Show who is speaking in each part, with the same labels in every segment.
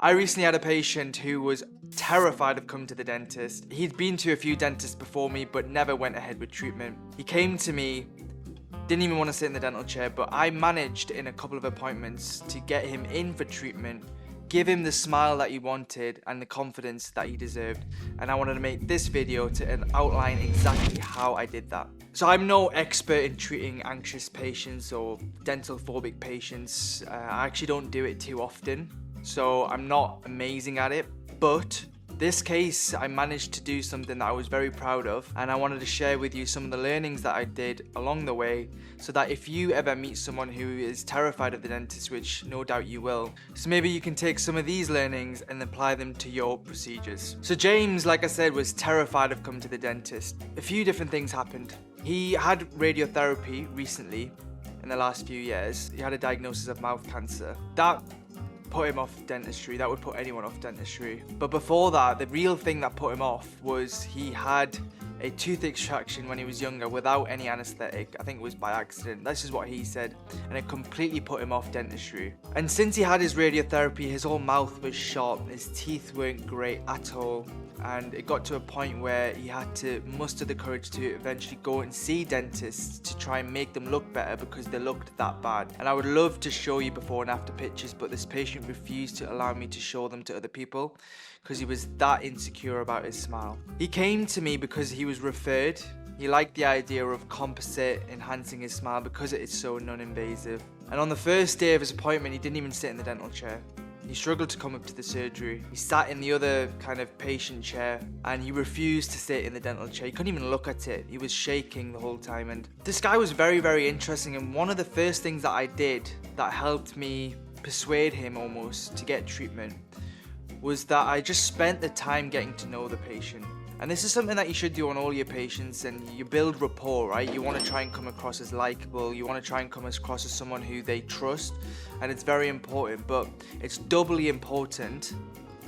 Speaker 1: I recently had a patient who was terrified of coming to the dentist. He'd been to a few dentists before me, but never went ahead with treatment. He came to me, didn't even want to sit in the dental chair, but I managed in a couple of appointments to get him in for treatment, give him the smile that he wanted and the confidence that he deserved. And I wanted to make this video to outline exactly how I did that. So I'm no expert in treating anxious patients or dental-phobic patients. I actually don't do it too often, so I'm not amazing at it. But this case, I managed to do something that I was very proud of, and I wanted to share with you some of the learnings that I did along the way, so that if you ever meet someone who is terrified of the dentist, which no doubt you will, so maybe you can take some of these learnings and apply them to your procedures. So James, like I said, was terrified of coming to the dentist. A few different things happened. He had radiotherapy recently in the last few years. He had a diagnosis of mouth cancer. That put him off dentistry. That would put anyone off dentistry. But before that, the real thing that put him off was he had a tooth extraction when he was younger without any anesthetic. I think it was by accident. This is what he said, and it completely put him off dentistry. And since he had his radiotherapy, his whole mouth was shot, his teeth weren't great at all, and it got to a point where he had to muster the courage to eventually go and see dentists to try and make them look better because they looked that bad. And I would love to show you before and after pictures, but this patient refused to allow me to show them to other people because he was that insecure about his smile. He came to me because he was referred. He liked the idea of composite enhancing his smile because it is so non-invasive. And on the first day of his appointment, he didn't even sit in the dental chair. He struggled to come up to the surgery. He sat in the other kind of patient chair and he refused to sit in the dental chair. He couldn't even look at it. He was shaking the whole time. And this guy was very, very interesting. And one of the first things that I did that helped me persuade him almost to get treatment was that I just spent the time getting to know the patient. And this is something that you should do on all your patients, and you build rapport, right? You want to try and come across as likable, you want to try and come across as someone who they trust, and it's very important, but it's doubly important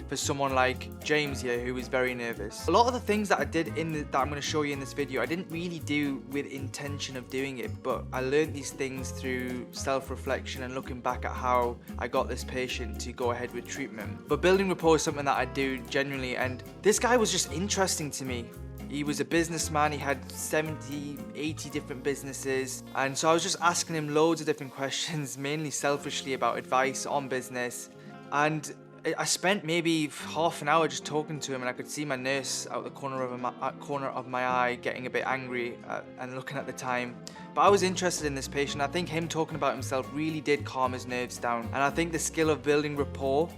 Speaker 1: for someone like James here, who is very nervous. A lot of the things that I did that I'm going to show you in this video, I didn't really do with intention of doing it, but I learned these things through self-reflection and looking back at how I got this patient to go ahead with treatment. But building rapport is something that I do genuinely, and this guy was just interesting to me. He was a businessman, he had 70, 80 different businesses, and so I was just asking him loads of different questions, mainly selfishly about advice on business. And I spent maybe half an hour just talking to him, and I could see my nurse out the corner of my eye getting a bit angry and looking at the time. But I was interested in this patient. I think him talking about himself really did calm his nerves down. And I think the skill of building rapport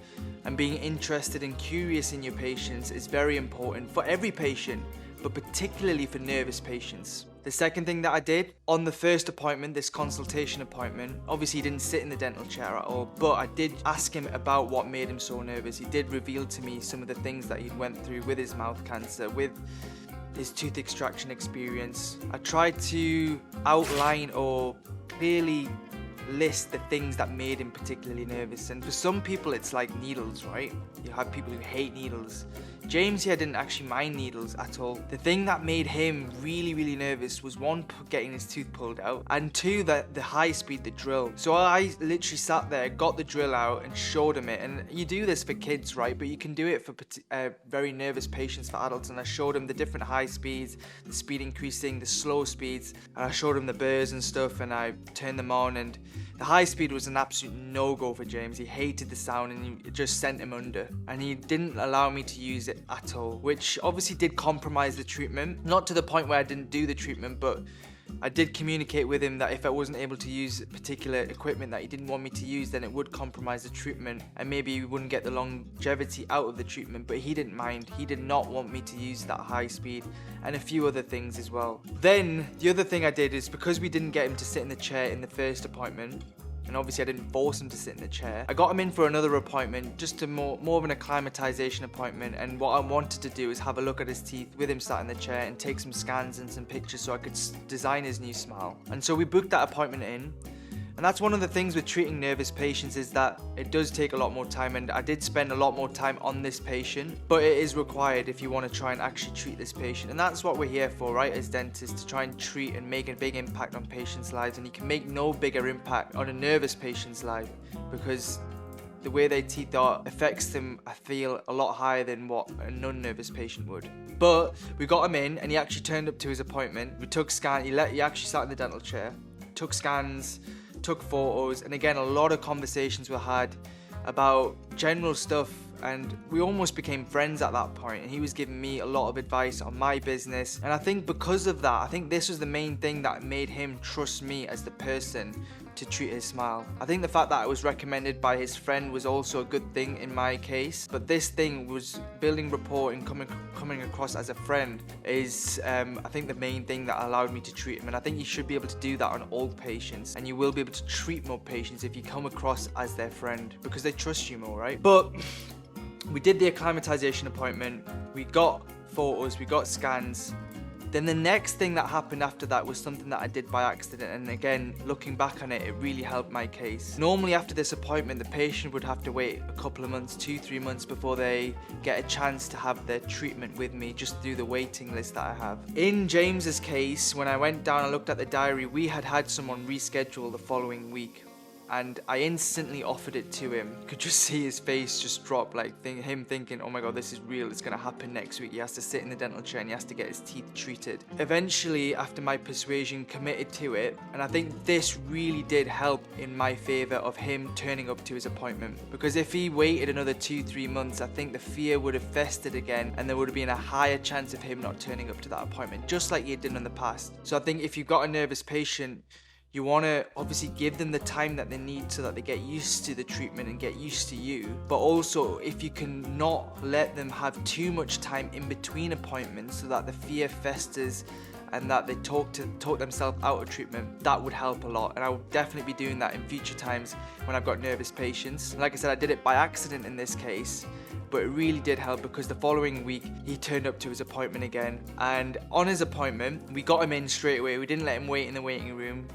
Speaker 1: and being interested and curious in your patients is very important for every patient, but particularly for nervous patients. The second thing that I did on the first appointment, this consultation appointment, obviously he didn't sit in the dental chair at all, but I did ask him about what made him so nervous. He did reveal to me some of the things that he'd went through with his mouth cancer, with his tooth extraction experience. I tried to outline or clearly list the things that made him particularly nervous. And for some people it's like needles, right? You have people who hate needles. James here didn't actually mind needles at all. The thing that made him really, really nervous was one, getting his tooth pulled out, and two, the high speed, the drill. So I literally sat there, got the drill out and showed him it. And you do this for kids, right? But you can do it for very nervous patients, for adults. And I showed him the different high speeds, the speed increasing, the slow speeds. And I showed him the burrs and stuff, and I turned them on, and the high speed was an absolute no-go for James. He hated the sound and it just sent him under. And he didn't allow me to use it at all, which obviously did compromise the treatment. Not to the point where I didn't do the treatment, but I did communicate with him that if I wasn't able to use particular equipment that he didn't want me to use, then it would compromise the treatment and maybe we wouldn't get the longevity out of the treatment. But he didn't mind. He did not want me to use that high speed and a few other things as well. Then the other thing I did is, because we didn't get him to sit in the chair in the first appointment, and obviously I didn't force him to sit in the chair, I got him in for another appointment, just a more of an acclimatization appointment. And what I wanted to do is have a look at his teeth with him sat in the chair and take some scans and some pictures so I could design his new smile. And so we booked that appointment in. And that's one of the things with treating nervous patients, is that it does take a lot more time, and I did spend a lot more time on this patient, but it is required if you want to try and actually treat this patient. And that's what we're here for, right, as dentists, to try and treat and make a big impact on patients' lives. And you can make no bigger impact on a nervous patient's life, because the way their teeth are affects them, I feel, a lot higher than what a non-nervous patient would. But we got him in and he actually turned up to his appointment. We took scans, he actually sat in the dental chair, took scans, took photos, and again, a lot of conversations were had about general stuff, and we almost became friends at that point, and he was giving me a lot of advice on my business. And I think because of that, I think this was the main thing that made him trust me as the person to treat his smile. I think the fact that I was recommended by his friend was also a good thing in my case, but this thing was building rapport and coming across as a friend is I think the main thing that allowed me to treat him. And I think you should be able to do that on all patients, and you will be able to treat more patients if you come across as their friend, because they trust you more, right? But we did the acclimatization appointment, we got photos, we got scans. Then the next thing that happened after that was something that I did by accident, and again, looking back on it, it really helped my case. Normally after this appointment, the patient would have to wait a couple of months, 2-3 months, before they get a chance to have their treatment with me, just through the waiting list that I have. In James's case, when I went down and looked at the diary, we had someone reschedule the following week. And I instantly offered it to him. You could just see his face just drop, like him thinking, oh my god, this is real, it's gonna happen next week. He has to sit in the dental chair and he has to get his teeth treated. Eventually, after my persuasion, committed to it, and I think this really did help in my favor of him turning up to his appointment. Because if he waited another 2-3 months, I think the fear would have festered again, and there would have been a higher chance of him not turning up to that appointment, just like he did in the past. So I think if you've got a nervous patient, you want to obviously give them the time that they need so that they get used to the treatment and get used to you. But also, if you can not let them have too much time in between appointments so that the fear festers and that they talk themselves out of treatment, that would help a lot. And I will definitely be doing that in future times when I've got nervous patients. And like I said, I did it by accident in this case, but it really did help, because the following week he turned up to his appointment again. And on his appointment, we got him in straight away. We didn't let him wait in the waiting room.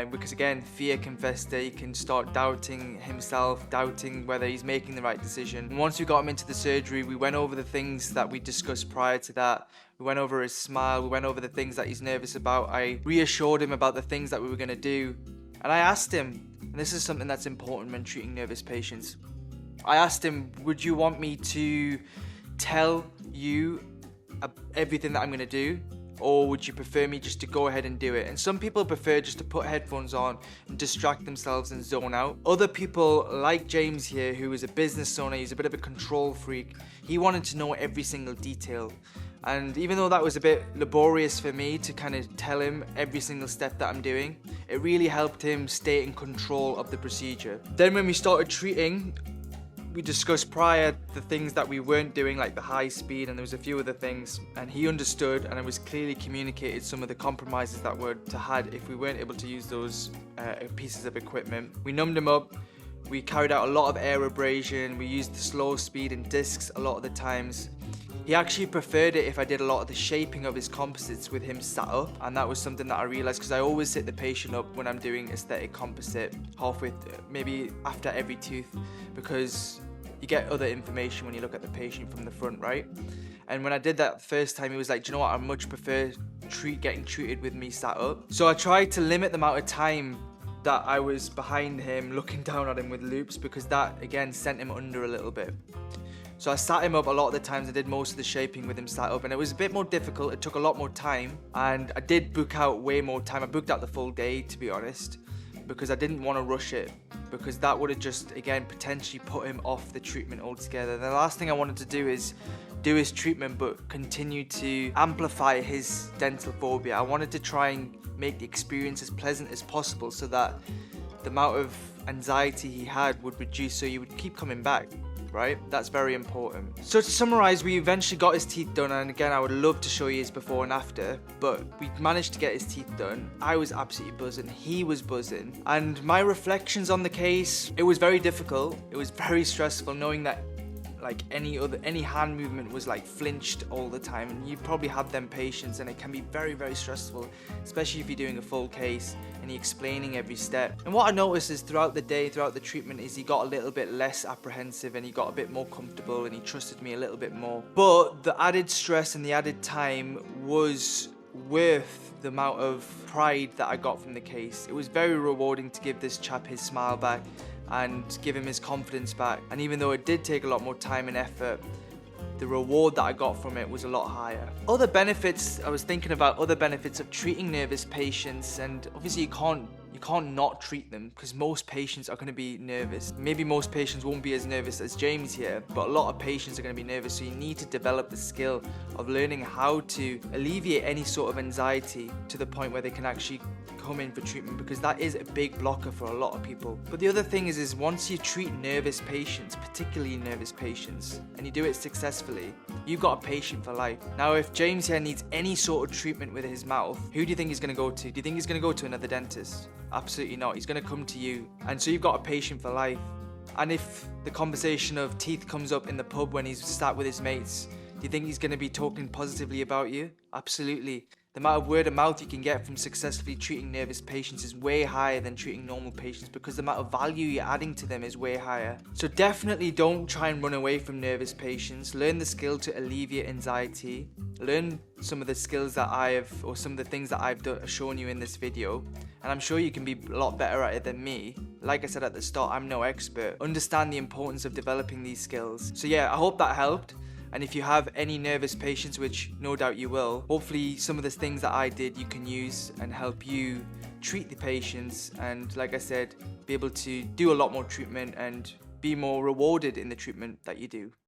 Speaker 1: Because again, fear can fester, he can start doubting himself, doubting whether he's making the right decision. And once we got him into the surgery, we went over the things that we discussed prior to that. We went over his smile, we went over the things that he's nervous about. I reassured him about the things that we were going to do. And I asked him, and this is something that's important when treating nervous patients, I asked him, would you want me to tell you everything that I'm going to do? Or would you prefer me just to go ahead and do it? And some people prefer just to put headphones on and distract themselves and zone out. Other people, like James here, who is a business owner, he's a bit of a control freak. He wanted to know every single detail. And even though that was a bit laborious for me to kind of tell him every single step that I'm doing, it really helped him stay in control of the procedure. Then when we started treating, we discussed prior the things that we weren't doing, like the high speed, and there was a few other things, and he understood, and it was clearly communicated some of the compromises that were to had if we weren't able to use those pieces of equipment. We numbed him up, we carried out a lot of air abrasion, we used the slow speed and discs a lot of the times. He actually preferred it if I did a lot of the shaping of his composites with him sat up, and that was something that I realized, because I always sit the patient up when I'm doing aesthetic composite, halfway, maybe after every tooth, because you get other information when you look at the patient from the front, right? And when I did that the first time, he was like, do you know what, I much prefer getting treated with me sat up. So I tried to limit the amount of time that I was behind him looking down at him with loupes, because that again sent him under a little bit. So I sat him up a lot of the times. I did most of the shaping with him sat up, and it was a bit more difficult. It took a lot more time, and I did book out way more time. I booked out the full day, to be honest, because I didn't want to rush it, because that would have just, again, potentially put him off the treatment altogether. The last thing I wanted to do is do his treatment but continue to amplify his dental phobia. I wanted to try and make the experience as pleasant as possible so that the amount of anxiety he had would reduce, so he would keep coming back. Right? That's very important. So to summarize, we eventually got his teeth done, and again, I would love to show you his before and after, but we managed to get his teeth done. I was absolutely buzzing, he was buzzing, and my reflections on the case, it was very difficult, it was very stressful, knowing that like any hand movement was like flinched all the time, and you probably have them patients, and it can be very, very stressful, especially if you're doing a full case and you're explaining every step. And what I noticed is throughout the day, throughout the treatment, is he got a little bit less apprehensive, and he got a bit more comfortable, and he trusted me a little bit more. But the added stress and the added time was worth the amount of pride that I got from the case. It was very rewarding to give this chap his smile back, and give him his confidence back. And even though it did take a lot more time and effort, the reward that I got from it was a lot higher. Other benefits, I was thinking about other benefits of treating nervous patients, and obviously you can't not treat them because most patients are going to be nervous. Maybe most patients won't be as nervous as James here, but a lot of patients are going to be nervous, so you need to develop the skill of learning how to alleviate any sort of anxiety to the point where they can actually come in for treatment, because that is a big blocker for a lot of people. But the other thing is once you treat nervous patients, particularly nervous patients, and you do it successfully, you've got a patient for life. Now if James here needs any sort of treatment with his mouth, who do you think he's going to go to? Do you think he's going to go to another dentist? Absolutely not. He's going to come to you. And so you've got a patient for life. And if the conversation of teeth comes up in the pub when he's sat with his mates, do you think he's going to be talking positively about you? Absolutely. The amount of word of mouth you can get from successfully treating nervous patients is way higher than treating normal patients, because the amount of value you're adding to them is way higher. So definitely don't try and run away from nervous patients. Learn the skill to alleviate anxiety. Learn some of the skills that some of the things that I've shown you in this video. And I'm sure you can be a lot better at it than me. Like I said at the start, I'm no expert. Understand the importance of developing these skills. So yeah, I hope that helped. And if you have any nervous patients, which no doubt you will, hopefully some of the things that I did you can use and help you treat the patients, and like I said, be able to do a lot more treatment and be more rewarded in the treatment that you do.